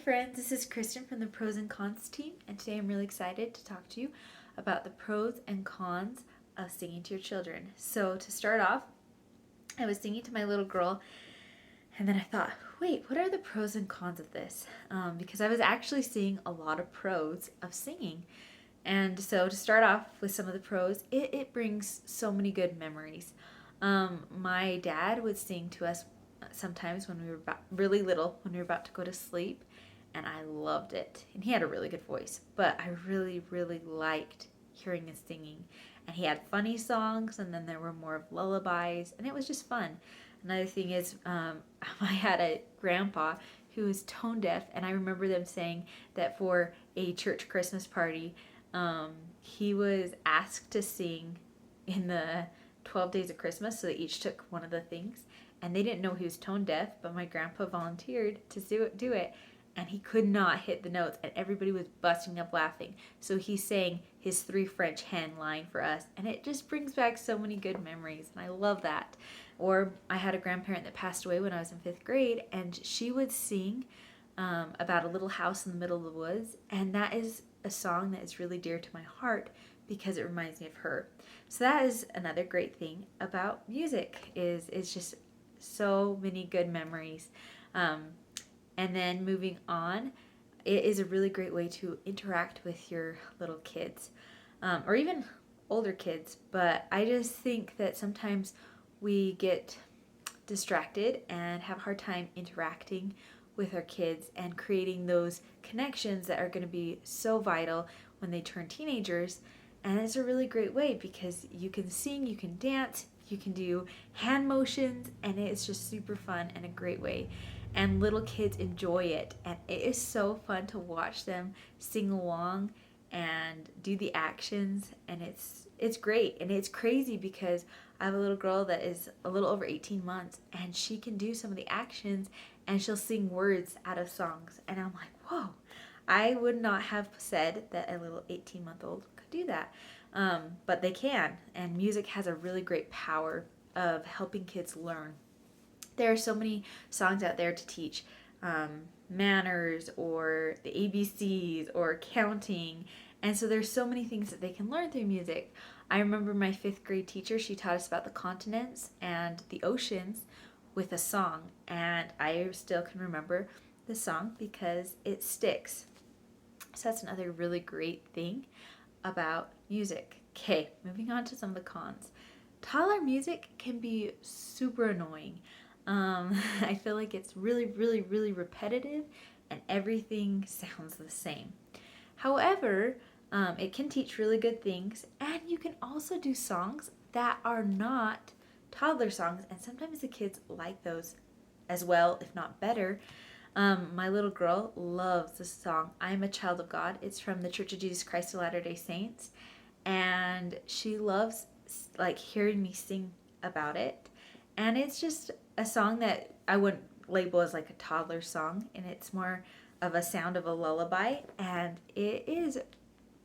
friends, this is Kristen from the Pros and Cons team, and today I'm really excited to talk to you about the pros and cons of singing to your children. So, to start off, I was singing to my little girl, and then I thought, wait, what are the pros and cons of this? Because I was actually seeing a lot of pros of singing. And so, to start off with some of the pros, it brings so many good memories. My dad would sing to us sometimes when we were really little, when we were about to go to sleep, and I loved it. And he had a really good voice, but I really, really liked hearing his singing. And he had funny songs, and then there were more of lullabies, and it was just fun. Another thing is, I had a grandpa who was tone deaf, and I remember them saying that for a church Christmas party, he was asked to sing in the 12 Days of Christmas, so they each took one of the things, and they didn't know he was tone deaf, but my grandpa volunteered to do it, and he could not hit the notes, and everybody was busting up laughing. So he sang his Three French Hen line for us, and it just brings back so many good memories, and I love that. Or I had a grandparent that passed away when I was in 5th grade, and she would sing about a little house in the middle of the woods, and that is a song that is really dear to my heart because it reminds me of her. So that is another great thing about music is it's just so many good memories. And then moving on, it is a really great way to interact with your little kids, or even older kids. But I just think that sometimes we get distracted and have a hard time interacting with our kids and creating those connections that are going to be so vital when they turn teenagers. And it's a really great way because you can sing, you can dance, you can do hand motions, and it's just super fun and a great way. And little kids enjoy it, and it is so fun to watch them sing along and do the actions, and it's great. And it's crazy because I have a little girl that is a little over 18 months, and she can do some of the actions, and she'll sing words out of songs, and I'm like, whoa, I would not have said that a little 18-month-old could do that. But they can, and music has a really great power of helping kids learn. There are so many songs out there to teach manners or the ABCs or counting, and so there's so many things that they can learn through music. I remember my 5th grade teacher, she taught us about the continents and the oceans with a song, and I still can remember the song because it sticks. So that's another really great thing about music. Okay, moving on to some of the cons. Toddler music can be super annoying. I feel like it's really, really, really repetitive and everything sounds the same. However, it can teach really good things, and you can also do songs that are not toddler songs, and sometimes the kids like those as well, if not better. My little girl loves the song I Am a Child of God. It's from the Church of Jesus Christ of Latter-day Saints, and she loves like hearing me sing about it. And it's just a song that I wouldn't label as like a toddler song, and it's more of a sound of a lullaby, and it is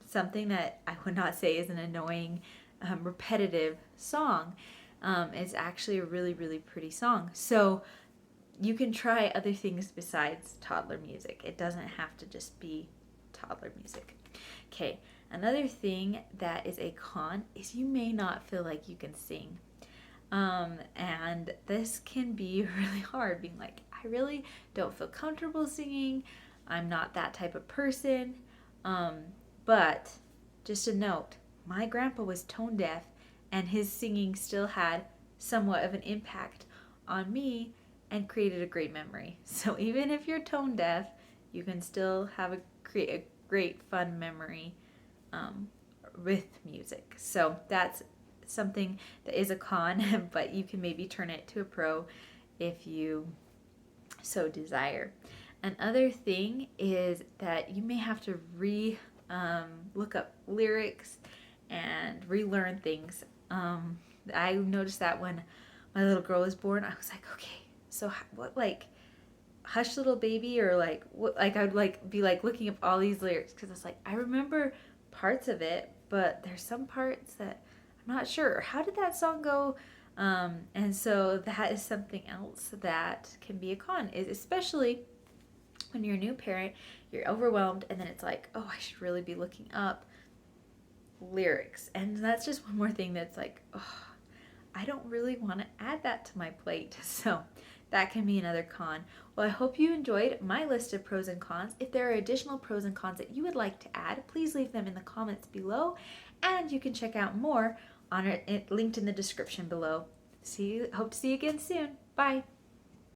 something that I would not say is an annoying, repetitive song. It's actually a really, really pretty song. So you can try other things besides toddler music. It doesn't have to just be toddler music. Okay, another thing that is a con is you may not feel like you can sing. And this can be really hard, being like, I really don't feel comfortable singing. I'm not that type of person. But just a note, my grandpa was tone deaf, and his singing still had somewhat of an impact on me and created a great memory. So even if you're tone deaf, you can still create a great fun memory with music. So that's something that is a con, but you can maybe turn it to a pro if you so desire. Another thing is that you may have to look up lyrics and relearn things. I noticed that when my little girl was born, I was like, okay, so what, like, Hush Little Baby, or like what, like I would like be like looking up all these lyrics because it's like I remember parts of it, but there's some parts that I'm not sure. How did that song go? And so that is something else that can be a con, is especially when you're a new parent, you're overwhelmed, and then it's like, oh, I should really be looking up lyrics. And that's just one more thing that's like, oh, I don't really want to add that to my plate. So that can be another con. Well, I hope you enjoyed my list of pros and cons. If there are additional pros and cons that you would like to add, please leave them in the comments below, and you can check out more on it linked in the description below. Hope to see you again soon. Bye.